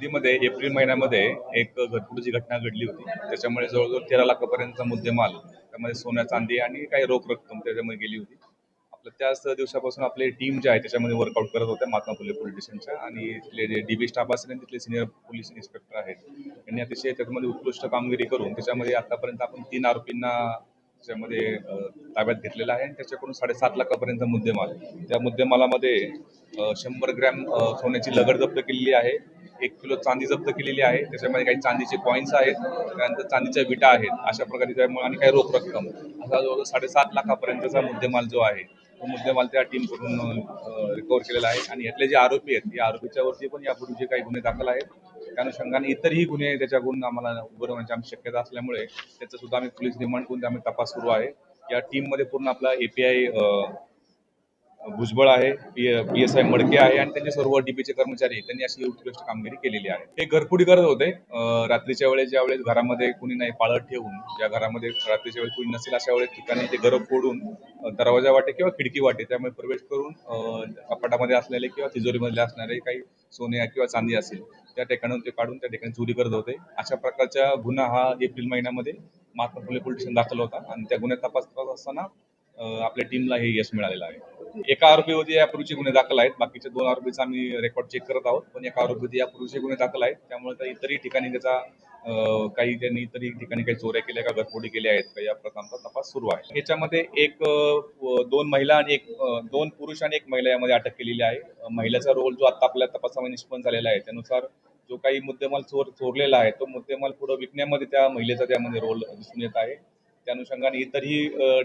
सिद्धीमध्ये April महिन्यामध्ये एक घरफोडीची घटना घडली होती. त्याच्यामुळे जवळजवळ 13 लाखापर्यंतचा मुद्देमाल, त्यामध्ये सोनं चांदी आणि काही रोख रक्कम त्याच्यामध्ये गेली होती. आपलं त्याच दिवसापासून आपली टीम जी आहे त्याच्यामध्ये वर्कआउट करत होत्या महात्मा फुले पोलीस स्टेशनच्या, आणि तिथले जे डीबी स्टाफ असेल आणि तिथले सिनियर पोलीस इन्स्पेक्टर आहेत, यांनी अतिशय त्याच्यामध्ये उत्कृष्ट कामगिरी करून त्याच्यामध्ये आतापर्यंत आपण 3 आरोपींना त्याच्यामध्ये ताब्यात घेतलेला आहे. आणि त्याच्याकडून 7.5 लाखापर्यंत मुद्देमाल, त्या मुद्देमालामध्ये 100 ग्रॅम सोन्याची लगड जप्त केलेली आहे, 1 किलो चांदी जप्त केलेली आहे, त्याच्यामध्ये काही चांदीचे कॉईन्स आहेत, त्यानंतर चांदीच्या विटा आहेत, अशा प्रकारे त्यामुळे आणि काही रोख रक्कम, असा जवळजवळ 7.5 लाखापर्यंतचा मुद्देमाल जो आहे तो मुद्देमाल त्या टीम कडून रिकव्हर केलेला आहे. आणि यातले जे आरोपी आहेत या आरोपीच्यावरती पण यापूर्वी जे काही गुन्हे दाखल आहेत त्या अनुषंगाने इतरही गुन्हे त्याच्याकडून आम्हाला उघडवण्याची आमची शक्यता असल्यामुळे त्याचा सुद्धा आम्ही पोलीस रिमांड करून आम्ही तपास सुरू आहे. या टीम मध्ये पूर्ण आपला एपीआय भुजबळ आहे, PSI मडके आहे आणि त्यांचे सर्व डीबीचे कर्मचारी, त्यांनी अशी उत्कृष्ट कामगिरी केलेली आहे. हे घरफोडी करत होते रात्रीच्या वेळेस, ज्या वेळेस घरामध्ये कुणी नाही पाळत ठेवून, ज्या घरामध्ये रात्रीच्या वेळेस कुणी नसेल अशा वेळेस ठिकाणी ते घर फोडून दरवाजा वाटे किंवा खिडकी वाटे त्यामुळे प्रवेश करून कपाटामध्ये असलेले किंवा तिजोरीमध्ये असणारे काही सोने किंवा चांदी असेल त्या ठिकाणी ते काढून त्या ठिकाणी चोरी करत होते. अशा प्रकारचा गुन्हा हा एप्रिल महिन्यामध्ये महात्मा फुले पोलीस स्टेशन दाखल होता आणि त्या गुन्ह्यात तपास करत असताना आपल्या टीमला हे यश मिळालेलं आहे. एका आरोपीवरती यापूर्वीचे गुन्हे दाखल आहेत, बाकीच्या 2 आरोपीचा आम्ही रेकॉर्ड चेक करत आहोत, पण एका आरोपीवरती यापूर्वीचे गुन्हे दाखल आहेत. त्यामुळे इतरही ठिकाणी त्याचा काही त्यांनी इतरही ठिकाणी काही चोऱ्या केल्या का घरफोडी केल्या आहेत का या प्रकारचा तपास सुरू आहे. याच्यामध्ये 2 महिला आणि 2 पुरुष आणि 1 महिला यामध्ये अटक केलेली आहे. महिलेचा रोल जो आता आपल्या तपासामध्ये निष्पन्न झालेला आहे त्यानुसार जो काही मुद्देमाल चोरलेला आहे तो मुद्देमाल पुढे विकण्यामध्ये त्या महिलेचा त्यामध्ये रोल दिसून येत आहे. त्या अनुषंगाने इतरही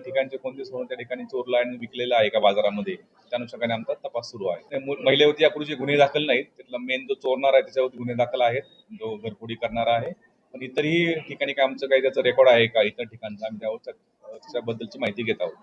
ठिकाणचे कोणते सोनं त्या ठिकाणी चोरलं आणि विकलेलं आहे का बाजारामध्ये, त्या अनुषंगाने आमचा तपास सुरू आहे. महिलेवरती यापूर्वीचे गुन्हे दाखल नाहीत, त्यातला मेन जो चोरणार आहे त्याच्यावरती गुन्हे दाखल आहेत, जो घरफोडी करणारा आहे. पण इतरही ठिकाणी काय आमचं काही त्याचं रेकॉर्ड आहे का इतर ठिकाणचं, आम्ही त्याच्याबद्दलची माहिती घेत आहोत.